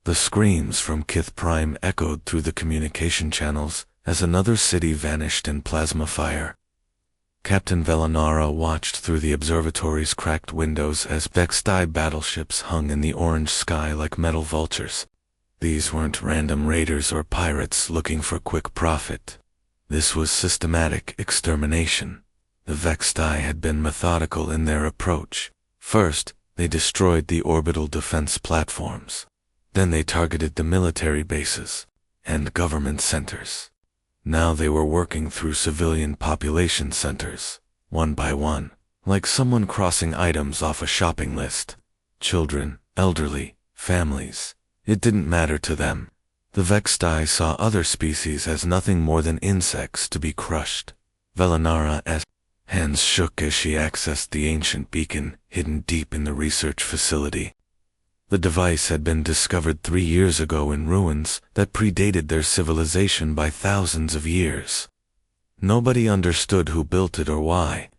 The screams from Kith Prime echoed through the communication channels as another city vanished in plasma fire. Captain Velanara watched through the observatory's cracked windows as Vextai battleships hung in the orange sky like metal vultures. These weren't random raiders or pirates looking for quick profit. This was systematic extermination. The Vextai had been methodical in their approach. First, they destroyed the orbital defense platforms. Then they targeted the military bases and government centers. Now they were working through civilian population centers, one by one, like someone crossing items off a shopping list. Children, elderly, families. It didn't matter to them. The Vextai saw other species as nothing more than insects to be crushed. Velanara's hands shook as she accessed the ancient beacon hidden deep in the research facility. The device had been discovered 3 years ago in ruins that predated their civilization by thousands of years. Nobody understood who built it or why.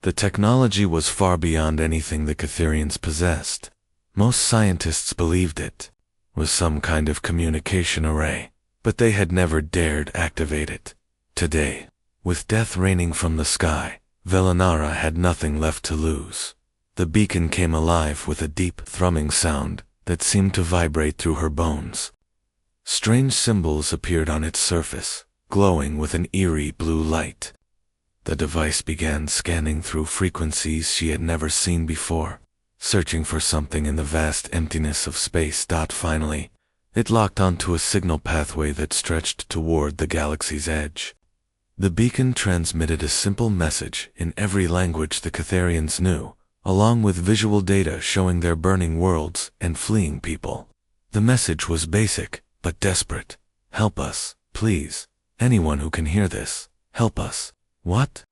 The technology was far beyond anything the Catherians possessed. Most scientists believed it was some kind of communication array, but they had never dared activate it. Today, with death raining from the sky, Velanara had nothing left to lose. The beacon came alive with a deep, thrumming sound that seemed to vibrate through her bones. Strange symbols appeared on its surface, glowing with an eerie blue light. The device began scanning through frequencies she had never seen before, searching for something in the vast emptiness of space. Finally, it locked onto a signal pathway that stretched toward the galaxy's edge. The beacon transmitted a simple message in every language the Catherians knew, along with visual data showing their burning worlds and fleeing people. The message was basic, but desperate. Help us, please. Anyone who can hear this, help us. What?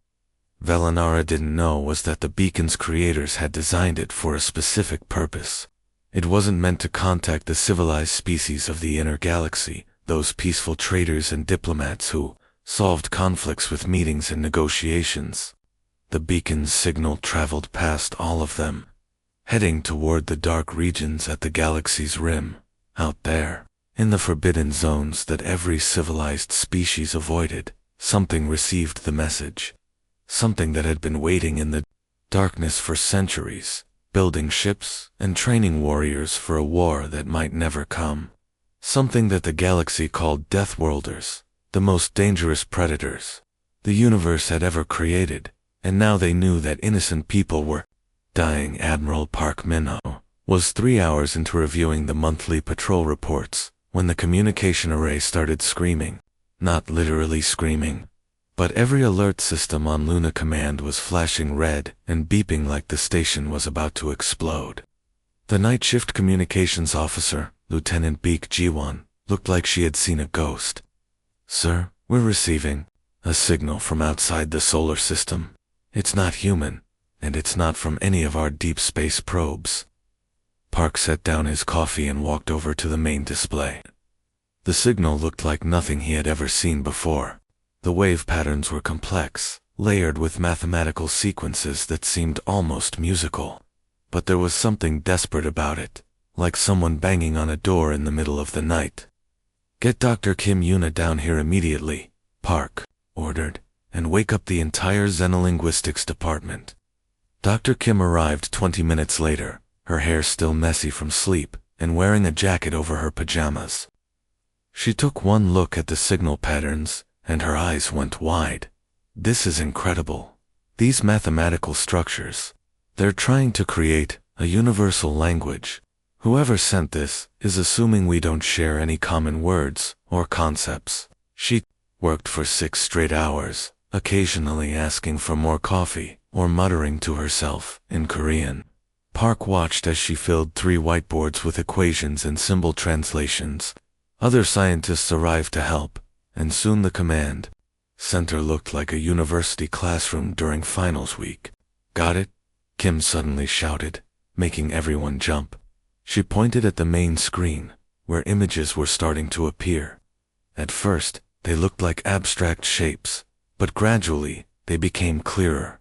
Velanara didn't know was that the beacon's creators had designed it for a specific purpose. It wasn't meant to contact the civilized species of the inner galaxy, those peaceful traders and diplomats who solved conflicts with meetings and negotiations. The beacon's signal traveled past all of them, heading toward the dark regions at the galaxy's rim. Out there, in the forbidden zones that every civilized species avoided, something received the message. Something that had been waiting in the darkness for centuries, building ships and training warriors for a war that might never come. Something that the galaxy called Deathworlders, the most dangerous predators the universe had ever created, and now they knew that innocent people were dying. Admiral Park Minho was 3 hours into reviewing the monthly patrol reports when the communication array started screaming. Not literally screaming, but every alert system on Luna Command was flashing red and beeping like the station was about to explode. The night shift communications officer, Lieutenant Beek Jiwon, looked like she had seen a ghost. "Sir, we're receiving a signal from outside the solar system. It's not human, and it's not from any of our deep space probes." Park set down his coffee and walked over to the main display. The signal looked like nothing he had ever seen before. The wave patterns were complex, layered with mathematical sequences that seemed almost musical. But there was something desperate about it, like someone banging on a door in the middle of the night. "Get Dr. Kim Yuna down here immediately," Park ordered, "and wake up the entire Xenolinguistics department." Dr. Kim arrived 20 minutes later, her hair still messy from sleep, and wearing a jacket over her pajamas. She took one look at the signal patterns, and her eyes went wide. "This is incredible. These mathematical structures. They're trying to create a universal language. Whoever sent this is assuming we don't share any common words or concepts." She worked for 6 straight hours, occasionally asking for more coffee or muttering to herself in Korean. Park watched as she filled 3 whiteboards with equations and symbol translations. Other scientists arrived to help, and soon the command center looked like a university classroom during finals week. "Got it?" Kim suddenly shouted, making everyone jump. She pointed at the main screen, where images were starting to appear. At first, they looked like abstract shapes, but gradually, they became clearer.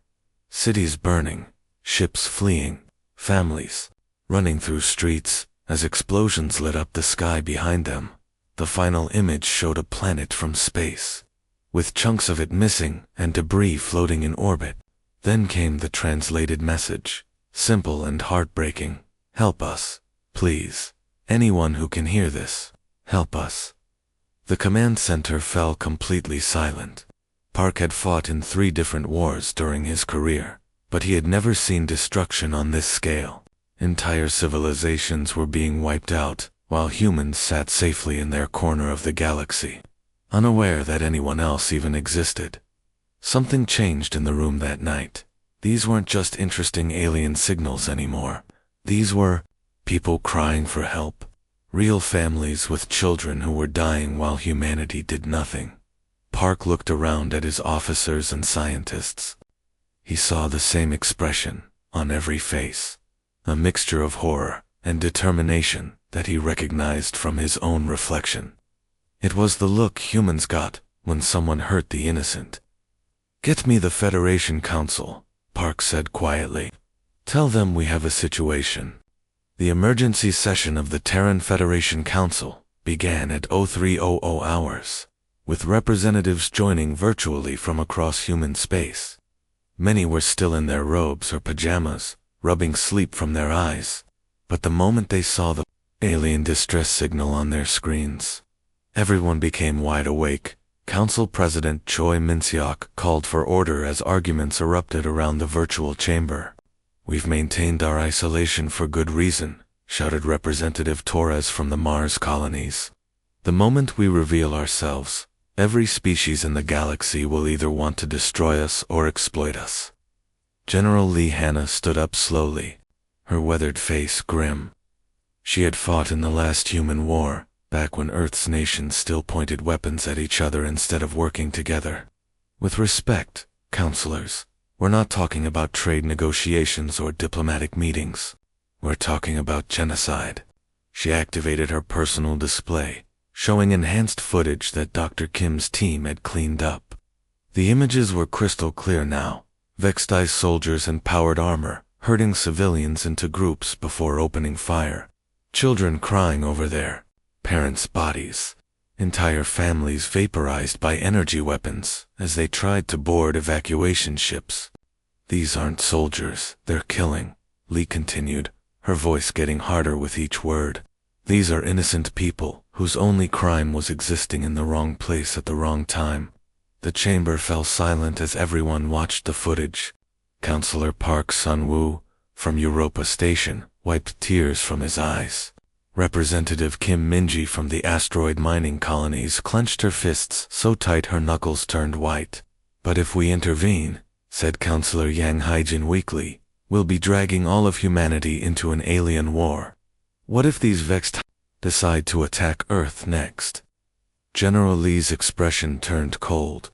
Cities burning, ships fleeing, families running through streets, As explosions lit up the sky behind them, the final image showed a planet from space, with chunks of it missing and debris floating in orbit. Then came the translated message, simple and heartbreaking. Help us, please. Anyone who can hear this, help us. The command center fell completely silent. Park had fought in 3 different wars during his career, but he had never seen destruction on this scale. Entire civilizations were being wiped out, while humans sat safely in their corner of the galaxy, unaware that anyone else even existed. Something changed in the room that night. These weren't just interesting alien signals anymore. These were people crying for help. Real families with children who were dying while humanity did nothing. Park looked around at his officers and scientists. He saw the same expression on every face, a mixture of horror and determination that he recognized from his own reflection. It was the look humans got when someone hurt the innocent. "Get me the Federation Council," Park said quietly. "Tell them we have a situation." The emergency session of the Terran Federation Council began at 0300 hours, with representatives joining virtually from across human space. Many were still in their robes or pajamas, rubbing sleep from their eyes, but the moment they saw the alien distress signal on their screens, everyone became wide awake. Council President Choi Min-seok called for order as arguments erupted around the virtual chamber. "We've maintained our isolation for good reason," shouted Representative Torres from the Mars colonies. "The moment we reveal ourselves, every species in the galaxy will either want to destroy us or exploit us." General Lee Hanna stood up slowly, her weathered face grim. She had fought in the last human war, back when Earth's nations still pointed weapons at each other instead of working together. "With respect, counselors, we're not talking about trade negotiations or diplomatic meetings. We're talking about genocide." She activated her personal display, showing enhanced footage that Dr. Kim's team had cleaned up. The images were crystal clear now, Vextai soldiers in powered armor, herding civilians into groups before opening fire. Children crying over their parents' bodies. Entire families vaporized by energy weapons as they tried to board evacuation ships. "These aren't soldiers, they're killing," Lee continued, her voice getting harder with each word. "These are innocent people whose only crime was existing in the wrong place at the wrong time." The chamber fell silent as everyone watched the footage. Counselor Park Sun-woo, from Europa Station, wiped tears from his eyes. Representative Kim Min-ji from the asteroid mining colonies clenched her fists so tight her knuckles turned white. "But if we intervene," said Counselor Yang Haijin weakly, "we'll be dragging all of humanity into an alien war. What if these vexed decide to attack Earth next?" General Lee's expression turned cold.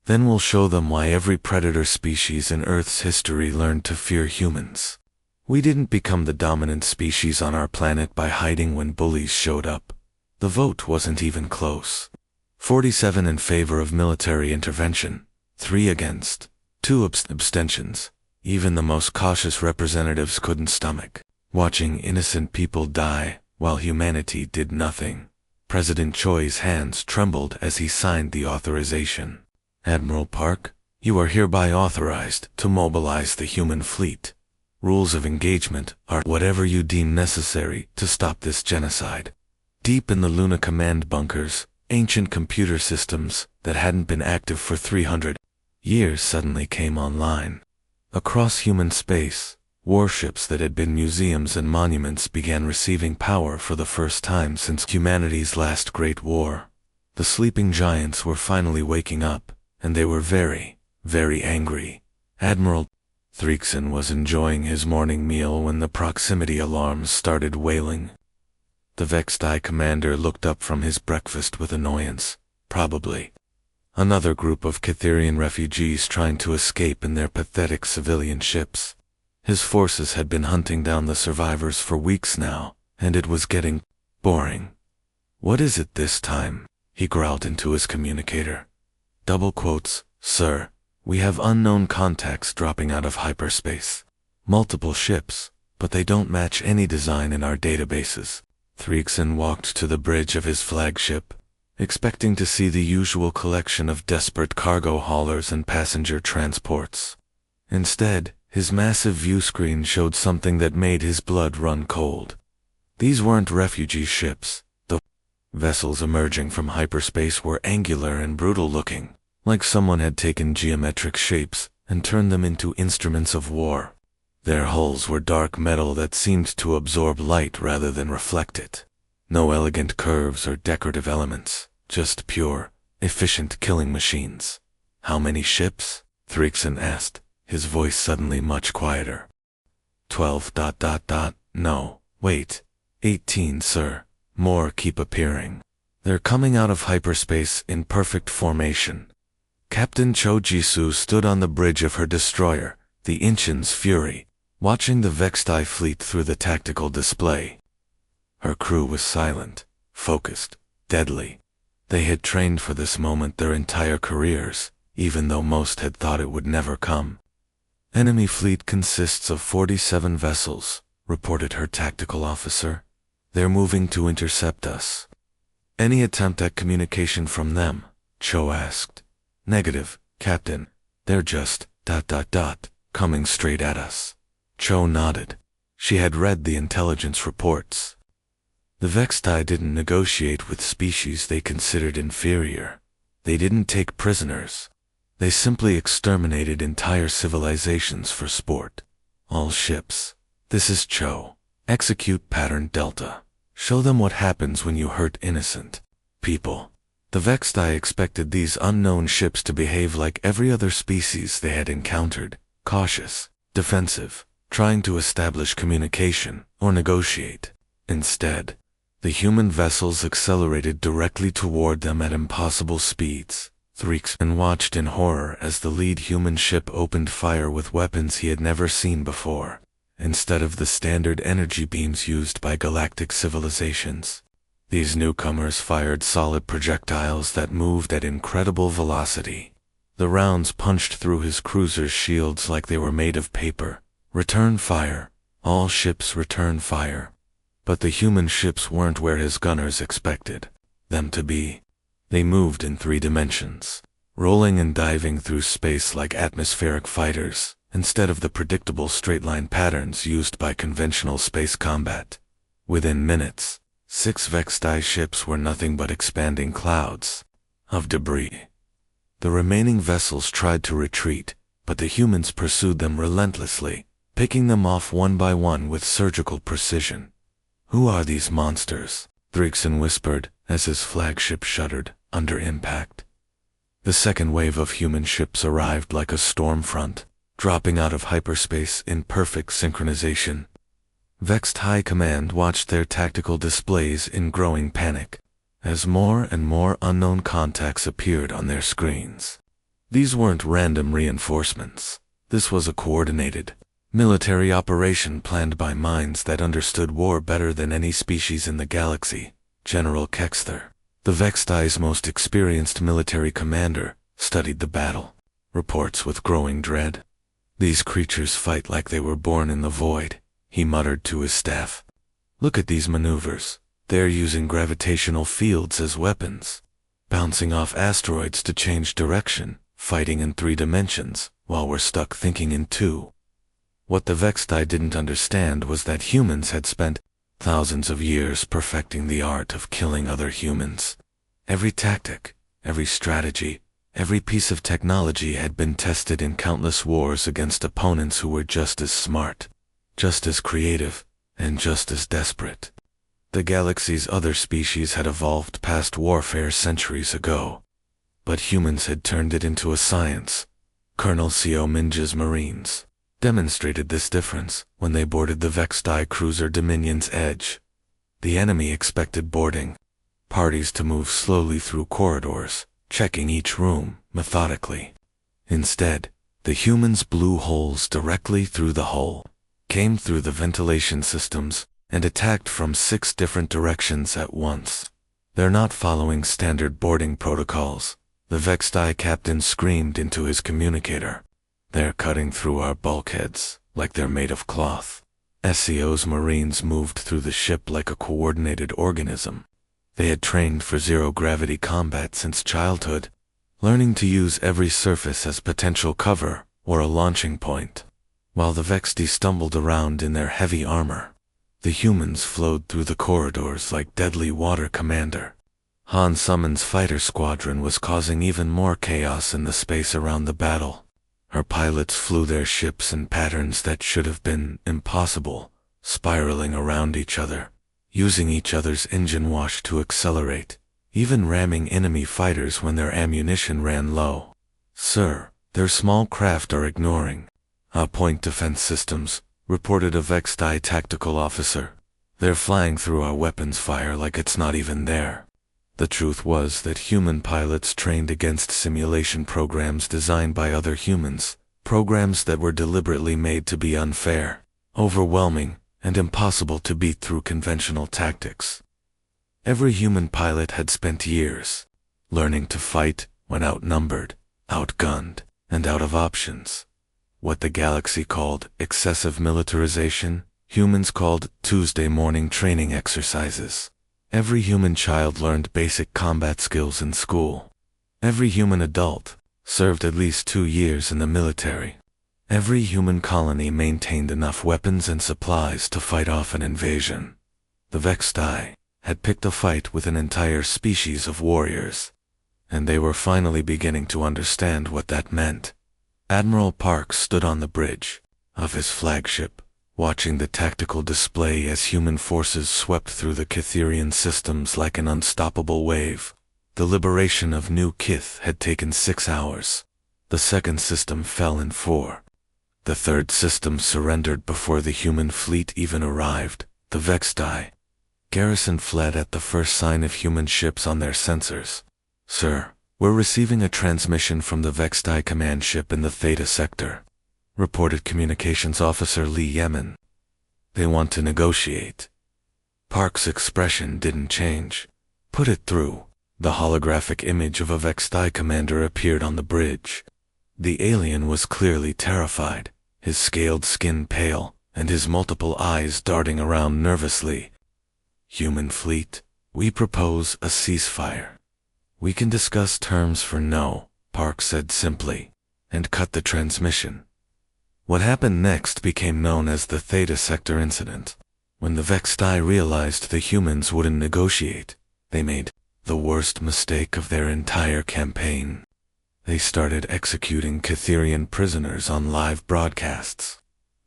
"Then we'll show them why every predator species in Earth's history learned to fear humans. We didn't become the dominant species on our planet by hiding when bullies showed up. The vote wasn't even close. 47 in favor of military intervention, 3 against, 2 abstentions. Even the most cautious representatives couldn't stomach watching innocent people die while humanity did nothing." President Choi's hands trembled as he signed the authorization. "Admiral Park, you are hereby authorized to mobilize the human fleet. Rules of engagement are whatever you deem necessary to stop this genocide." Deep in the Luna command bunkers, ancient computer systems that hadn't been active for 300 years suddenly came online. Across human space, warships that had been museums and monuments began receiving power for the first time since humanity's last great war. The sleeping giants were finally waking up, and they were very, very angry. Admiral Threekson was enjoying his morning meal when the proximity alarms started wailing. The Vextai commander looked up from his breakfast with annoyance. Probably another group of Catherian refugees trying to escape in their pathetic civilian ships. His forces had been hunting down the survivors for weeks now, and it was getting boring. "What is it this time?" he growled into his communicator. "Double quotes, sir. We have unknown contacts dropping out of hyperspace. Multiple ships, but they don't match any design in our databases. Threekson walked to the bridge of his flagship, expecting to see the usual collection of desperate cargo haulers and passenger transports. Instead, his massive view screen showed something that made his blood run cold. These weren't refugee ships. The vessels emerging from hyperspace were angular and brutal-looking, like someone had taken geometric shapes and turned them into instruments of war. Their hulls were dark metal that seemed to absorb light rather than reflect it. No elegant curves or decorative elements, just pure, efficient killing machines. "How many ships?" Threekson asked, his voice suddenly much quieter. 12. No, wait. 18, sir. More keep appearing. They're coming out of hyperspace in perfect formation. Captain Cho Jisoo stood on the bridge of her destroyer, the Inchin's Fury, watching the Vextai fleet through the tactical display. Her crew was silent, focused, deadly. They had trained for this moment their entire careers, even though most had thought it would never come. "Enemy fleet consists of 47 vessels," reported her tactical officer. "They're moving to intercept us." "Any attempt at communication from them?" Cho asked. "Negative, Captain. They're just ... coming straight at us." Cho nodded. She had read the intelligence reports. The Vextai didn't negotiate with species they considered inferior. They didn't take prisoners. They simply exterminated entire civilizations for sport. "All ships. This is Cho. Execute pattern Delta. Show them what happens when you hurt innocent people." The Vextai expected these unknown ships to behave like every other species they had encountered, cautious, defensive, trying to establish communication or negotiate. Instead, the human vessels accelerated directly toward them at impossible speeds. Threekson watched in horror as the lead human ship opened fire with weapons he had never seen before, instead of the standard energy beams used by galactic civilizations. These newcomers fired solid projectiles that moved at incredible velocity. The rounds punched through his cruiser's shields like they were made of paper. "Return fire. All ships return fire." But the human ships weren't where his gunners expected them to be. They moved in 3 dimensions, rolling and diving through space like atmospheric fighters, instead of the predictable straight-line patterns used by conventional space combat. Within minutes, 6 Vextai ships were nothing but expanding clouds of debris. The remaining vessels tried to retreat, but the humans pursued them relentlessly, picking them off one by one with surgical precision. "Who are these monsters?" Threekson whispered as his flagship shuddered under impact. The second wave of human ships arrived like a storm front, dropping out of hyperspace in perfect synchronization. Vexed High Command watched their tactical displays in growing panic, as more and more unknown contacts appeared on their screens. These weren't random reinforcements. This was a coordinated, military operation planned by minds that understood war better than any species in the galaxy. General Kexther, the Vextai's most experienced military commander, studied the battle, reports with growing dread. "These creatures fight like they were born in the void," he muttered to his staff. "Look at these maneuvers. They're using gravitational fields as weapons, bouncing off asteroids to change direction, fighting in 3 dimensions, while we're stuck thinking in 2. What the Vextai didn't understand was that humans had spent thousands of years perfecting the art of killing other humans. Every tactic, every strategy, every piece of technology had been tested in countless wars against opponents who were just as smart, just as creative, and just as desperate. The galaxy's other species had evolved past warfare centuries ago, but humans had turned it into a science. Colonel Seo Minja's Marines demonstrated this difference when they boarded the Vextai cruiser Dominion's Edge. The enemy expected boarding parties to move slowly through corridors, checking each room methodically. Instead, the humans blew holes directly through the hull, came through the ventilation systems, and attacked from 6 different directions at once. "They're not following standard boarding protocols," the Vextai captain screamed into his communicator. "They're cutting through our bulkheads like they're made of cloth." SEO's Marines moved through the ship like a coordinated organism. They had trained for zero-gravity combat since childhood, learning to use every surface as potential cover or a launching point. While the Vexti stumbled around in their heavy armor, the humans flowed through the corridors like deadly water commander. Han Summon's fighter squadron was causing even more chaos in the space around the battle. Her pilots flew their ships in patterns that should have been impossible, spiraling around each other, using each other's engine wash to accelerate, even ramming enemy fighters when their ammunition ran low. "Sir, their small craft are ignoring our point defense systems," reported a Vexti tactical officer. "They're flying through our weapons fire like it's not even there." The truth was that human pilots trained against simulation programs designed by other humans, programs that were deliberately made to be unfair, overwhelming, and impossible to beat through conventional tactics. Every human pilot had spent years learning to fight when outnumbered, outgunned, and out of options. What the galaxy called excessive militarization, humans called Tuesday morning training exercises. Every human child learned basic combat skills in school. Every human adult served at least 2 years in the military. Every human colony maintained enough weapons and supplies to fight off an invasion. The Vexti had picked a fight with an entire species of warriors, and they were finally beginning to understand what that meant. Admiral Parks stood on the bridge of his flagship, watching the tactical display as human forces swept through the Kitherian systems like an unstoppable wave. The liberation of New Kith had taken 6 hours. The second system fell in 4. The third system surrendered before the human fleet even arrived. The Vexti garrison fled at the first sign of human ships on their sensors. "Sir, we're receiving a transmission from the Vexti command ship in the Theta sector," reported Communications Officer Lee Yemen. "They want to negotiate." Park's expression didn't change. "Put it through." The holographic image of a Vexti commander appeared on the bridge. The alien was clearly terrified, his scaled skin pale, and his multiple eyes darting around nervously. "Human fleet, we propose a ceasefire. We can discuss terms for no," Park said simply, and cut the transmission. What happened next became known as the Theta Sector Incident. When the Vexti realized the humans wouldn't negotiate, they made the worst mistake of their entire campaign. They started executing Kitherian prisoners on live broadcasts.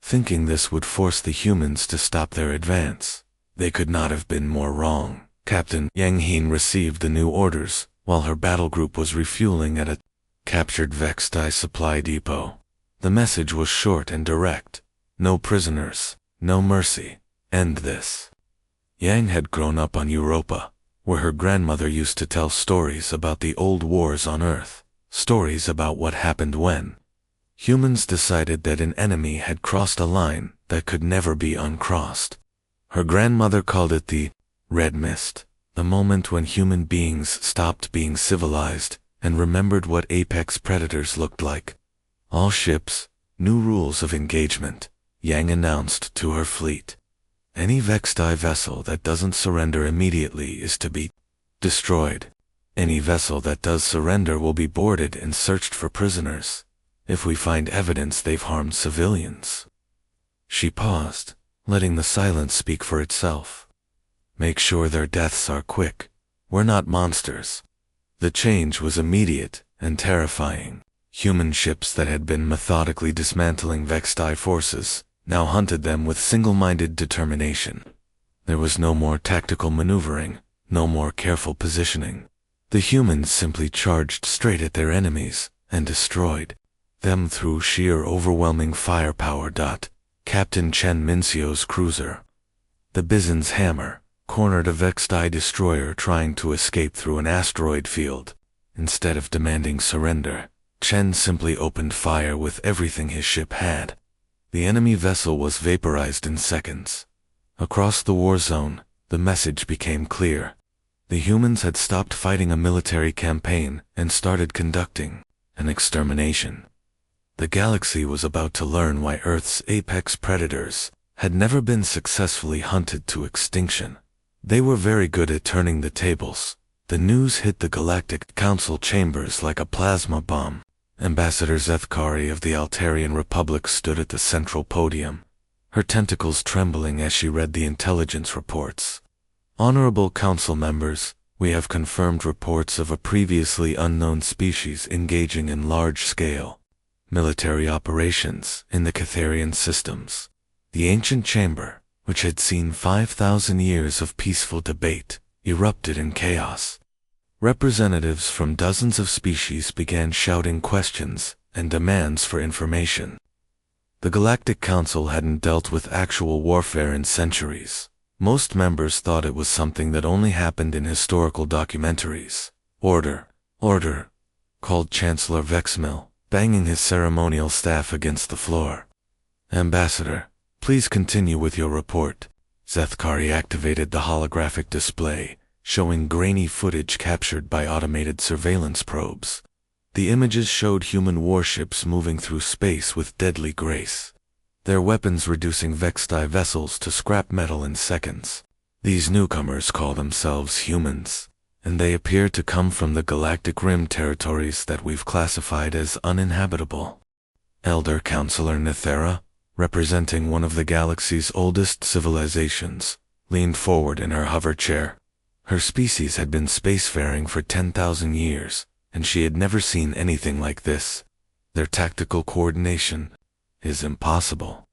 Thinking this would force the humans to stop their advance, they could not have been more wrong. Captain Yang Heen received the new orders while her battle group was refueling at a captured Vexti supply depot. The message was short and direct. No prisoners, no mercy. End this. Yang had grown up on Europa, where her grandmother used to tell stories about the old wars on Earth, stories about what happened when humans decided that an enemy had crossed a line that could never be uncrossed. Her grandmother called it the Red Mist, the moment when human beings stopped being civilized and remembered what apex predators looked like. "All ships, new rules of engagement," Yang announced to her fleet. "Any Vexti vessel that doesn't surrender immediately is to be destroyed. Any vessel that does surrender will be boarded and searched for prisoners, if we find evidence they've harmed civilians." She paused, letting the silence speak for itself. "Make sure their deaths are quick. We're not monsters." The change was immediate and terrifying. Human ships that had been methodically dismantling Vexti forces now hunted them with single-minded determination. There was no more tactical maneuvering, no more careful positioning. The humans simply charged straight at their enemies and destroyed them through sheer overwhelming firepower. Captain Chen Minsio's cruiser, the Bison's Hammer, cornered a Vexti destroyer trying to escape through an asteroid field. Instead of demanding surrender, Chen simply opened fire with everything his ship had. The enemy vessel was vaporized in seconds. Across the war zone, the message became clear. The humans had stopped fighting a military campaign and started conducting an extermination. The galaxy was about to learn why Earth's apex predators had never been successfully hunted to extinction. They were very good at turning the tables. The news hit the Galactic Council chambers like a plasma bomb. Ambassador Zethkari of the Altarian Republic stood at the central podium, her tentacles trembling as she read the intelligence reports. Honorable Council members, we have confirmed reports of a previously unknown species engaging in large-scale military operations in the Catharian systems. The ancient chamber, which had seen 5,000 years of peaceful debate, erupted in chaos. Representatives from dozens of species began shouting questions and demands for information. The Galactic Council hadn't dealt with actual warfare in centuries. Most members thought it was something that only happened in historical documentaries. Order, order, called Chancellor Vexmil, banging his ceremonial staff against the floor. Ambassador, please continue with your report. Zethkari activated the holographic display, showing grainy footage captured by automated surveillance probes. The images showed human warships moving through space with deadly grace, their weapons reducing Vextai vessels to scrap metal in seconds. These newcomers call themselves humans, and they appear to come from the Galactic Rim territories that we've classified as uninhabitable. Elder Counselor Nithera, representing one of the galaxy's oldest civilizations, leaned forward in her hover chair. Her species had been spacefaring for 10,000 years, and she had never seen anything like this. Their tactical coordination is impossible.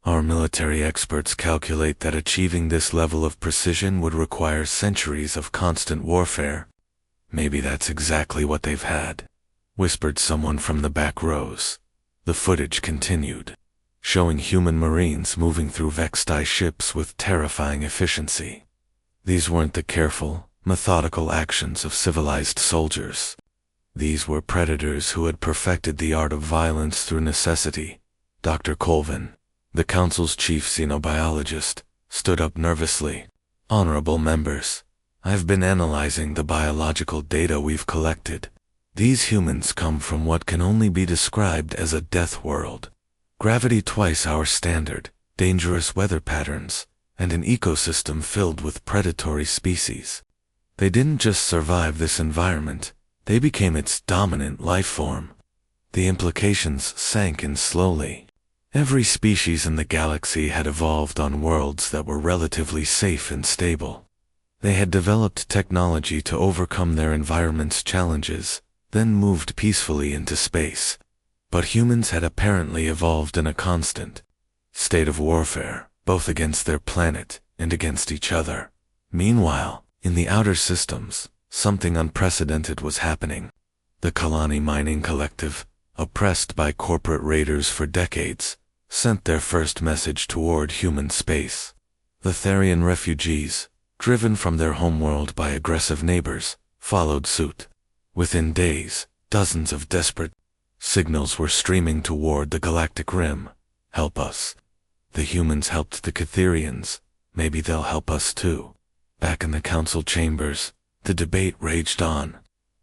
Our military experts calculate that achieving this level of precision would require centuries of constant warfare. Maybe that's exactly what they've had, whispered someone from the back rows. The footage continued, showing human marines moving through Vextai ships with terrifying efficiency. These weren't the careful, methodical actions of civilized soldiers. These were predators who had perfected the art of violence through necessity. Dr. Colvin, the Council's chief xenobiologist, stood up nervously. Honorable members, I've been analyzing the biological data we've collected. These humans come from what can only be described as a death world. Gravity twice our standard, dangerous weather patterns, and an ecosystem filled with predatory species. They didn't just survive this environment, they became its dominant life form. The implications sank in slowly. Every species in the galaxy had evolved on worlds that were relatively safe and stable. They had developed technology to overcome their environment's challenges, then moved peacefully into space. But humans had apparently evolved in a constant state of warfare, both against their planet and against each other. Meanwhile, in the outer systems, something unprecedented was happening. The Kalani Mining Collective, oppressed by corporate raiders for decades, sent their first message toward human space. The Therian refugees, driven from their homeworld by aggressive neighbors, followed suit. Within days, dozens of desperate signals were streaming toward the Galactic Rim. Help us. The humans helped the Catharians. Maybe they'll help us too. Back in the council chambers, the debate raged on.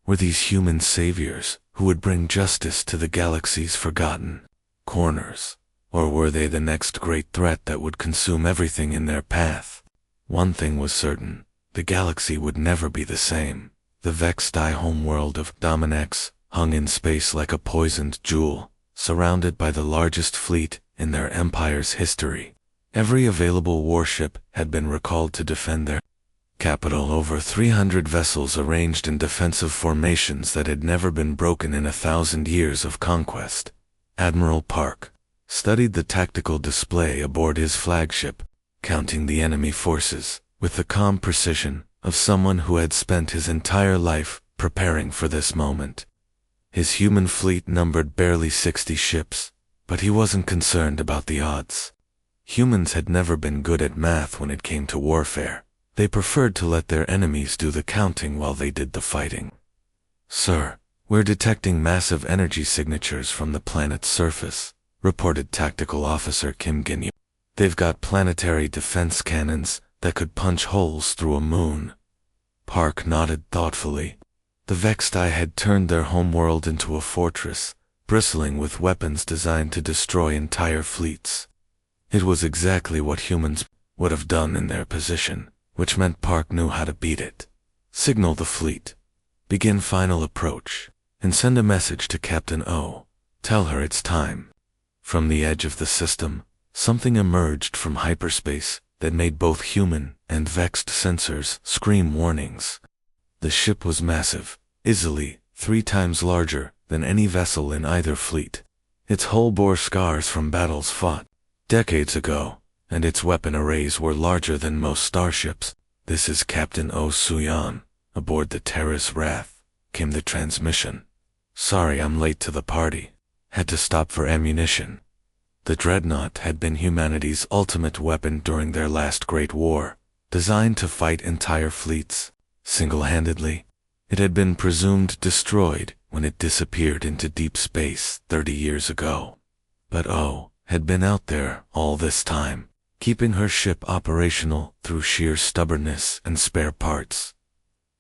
Were these human saviors who would bring justice to the galaxy's forgotten corners? Or were they the next great threat that would consume everything in their path? One thing was certain, the galaxy would never be the same. The Vextai homeworld of Dominex hung in space like a poisoned jewel, surrounded by the largest fleet in their empire's history. Every available warship had been recalled to defend their capital. Over 300 vessels arranged in defensive formations that had never been broken in 1,000 years of conquest. Admiral Park studied the tactical display aboard his flagship, counting the enemy forces with the calm precision of someone who had spent his entire life preparing for this moment. His human fleet numbered barely 60 ships, but he wasn't concerned about the odds. Humans had never been good at math when it came to warfare. They preferred to let their enemies do the counting while they did the fighting. Sir, we're detecting massive energy signatures from the planet's surface, reported Tactical Officer Kim Ginyu. They've got planetary defense cannons that could punch holes through a moon. Park nodded thoughtfully. The Vextai had turned their homeworld into a fortress, bristling with weapons designed to destroy entire fleets. It was exactly what humans would have done in their position, which meant Park knew how to beat it. Signal the fleet. Begin final approach. And send a message to Captain O. Tell her it's time. From the edge of the system, something emerged from hyperspace that made both human and vexed sensors scream warnings. The ship was massive, easily 3 times larger than any vessel in either fleet. Its hull bore scars from battles fought decades ago, and its weapon arrays were larger than most starships. "This is Captain O. Suyan, aboard the Terra's Wrath," came the transmission. "Sorry I'm late to the party. Had to stop for ammunition." The dreadnought had been humanity's ultimate weapon during their last great war, designed to fight entire fleets single-handedly. It had been presumed destroyed when it disappeared into deep space 30 years ago. But O had been out there all this time, keeping her ship operational through sheer stubbornness and spare parts.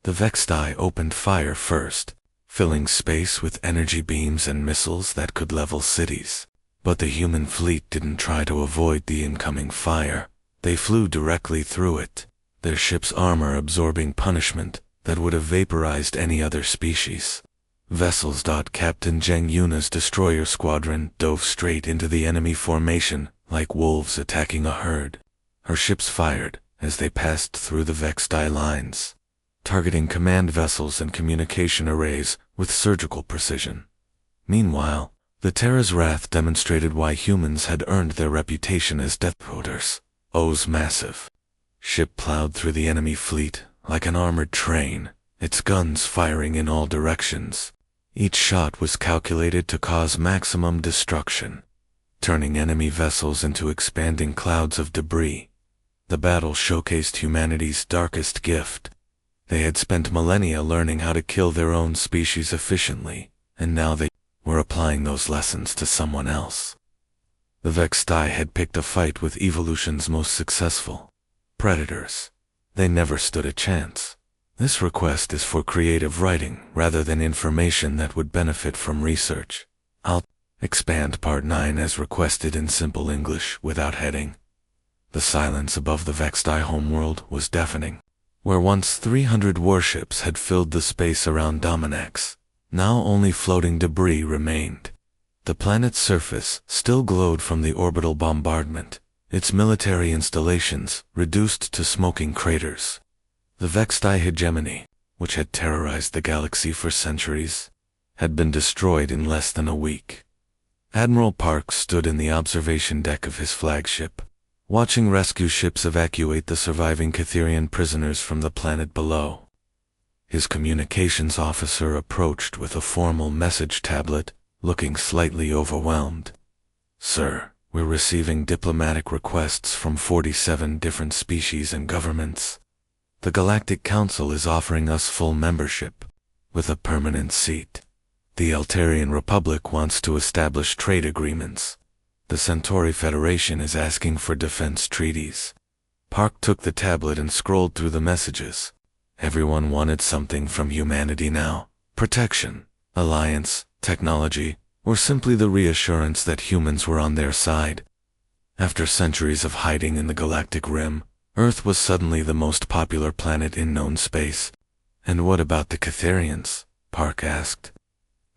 The Vextai opened fire first, filling space with energy beams and missiles that could level cities. But the human fleet didn't try to avoid the incoming fire. They flew directly through it, their ship's armor absorbing punishment that would have vaporized any other species. Vessels. Captain Zheng Yuna's destroyer squadron dove straight into the enemy formation like wolves attacking a herd. Her ships fired as they passed through the Vextai lines, targeting command vessels and communication arrays with surgical precision. Meanwhile, the Terra's Wrath demonstrated why humans had earned their reputation as Deathworlders. O's massive ship plowed through the enemy fleet like an armored train, its guns firing in all directions. Each shot was calculated to cause maximum destruction, turning enemy vessels into expanding clouds of debris. The battle showcased humanity's darkest gift. They had spent millennia learning how to kill their own species efficiently, and now they were applying those lessons to someone else. The Vextai had picked a fight with evolution's most successful predators. They never stood a chance. This request is for creative writing rather than information that would benefit from research. I'll expand Part 9 as requested in simple English without heading. The silence above the Vextai homeworld was deafening. Where once 300 warships had filled the space around Dominax, now only floating debris remained. The planet's surface still glowed from the orbital bombardment, its military installations reduced to smoking craters. The Vextai hegemony, which had terrorized the galaxy for centuries, had been destroyed in less than a week. Admiral Park stood in the observation deck of his flagship, watching rescue ships evacuate the surviving Catherian prisoners from the planet below. His communications officer approached with a formal message tablet, looking slightly overwhelmed. "Sir, we're receiving diplomatic requests from 47 different species and governments. The Galactic Council is offering us full membership, with a permanent seat. The Altarian Republic wants to establish trade agreements. The Centauri Federation is asking for defense treaties." Park took the tablet and scrolled through the messages. Everyone wanted something from humanity now: protection, alliance, technology, or simply the reassurance that humans were on their side. After centuries of hiding in the galactic rim, Earth was suddenly the most popular planet in known space. "And what about the Catherians?" Park asked.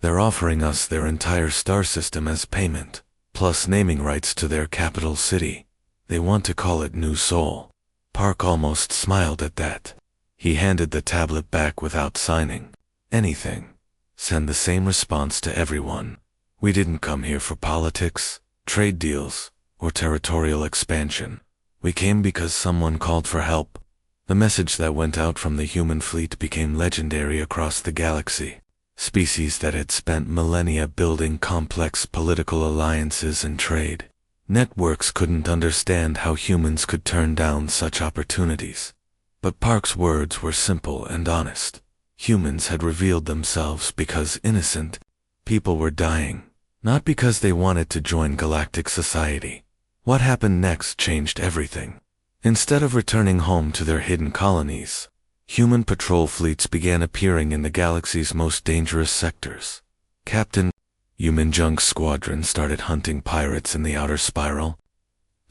"They're offering us their entire star system as payment, plus naming rights to their capital city. They want to call it New Sol." Park almost smiled at that. He handed the tablet back without signing. "Anything. Send the same response to everyone. We didn't come here for politics, trade deals, or territorial expansion. We came because someone called for help." The message that went out from the human fleet became legendary across the galaxy. Species that had spent millennia building complex political alliances and trade networks couldn't understand how humans could turn down such opportunities. But Park's words were simple and honest. Humans had revealed themselves because innocent people were dying, not because they wanted to join galactic society. What happened next changed everything. Instead of returning home to their hidden colonies, human patrol fleets began appearing in the galaxy's most dangerous sectors. Captain Yuminjung's squadron started hunting pirates in the outer spiral.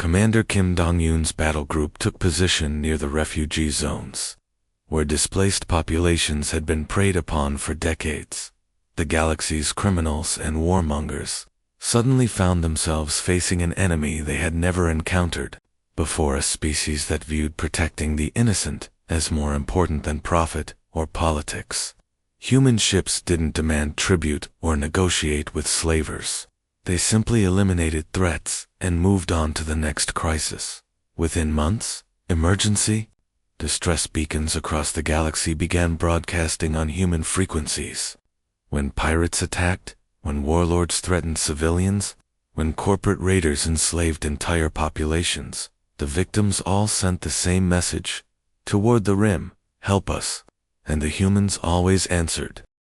Commander Kim Dong-yoon's battle group took position near the refugee zones, where displaced populations had been preyed upon for decades. The galaxy's criminals and warmongers suddenly found themselves facing an enemy they had never encountered before, a species that viewed protecting the innocent as more important than profit or politics. Human ships didn't demand tribute or negotiate with slavers. They simply eliminated threats and moved on to the next crisis. Within months, emergency, distress beacons across the galaxy began broadcasting on human frequencies. When pirates attacked, when warlords threatened civilians, when corporate raiders enslaved entire populations, the victims all sent the same message: toward the rim, help us. And the humans always answered,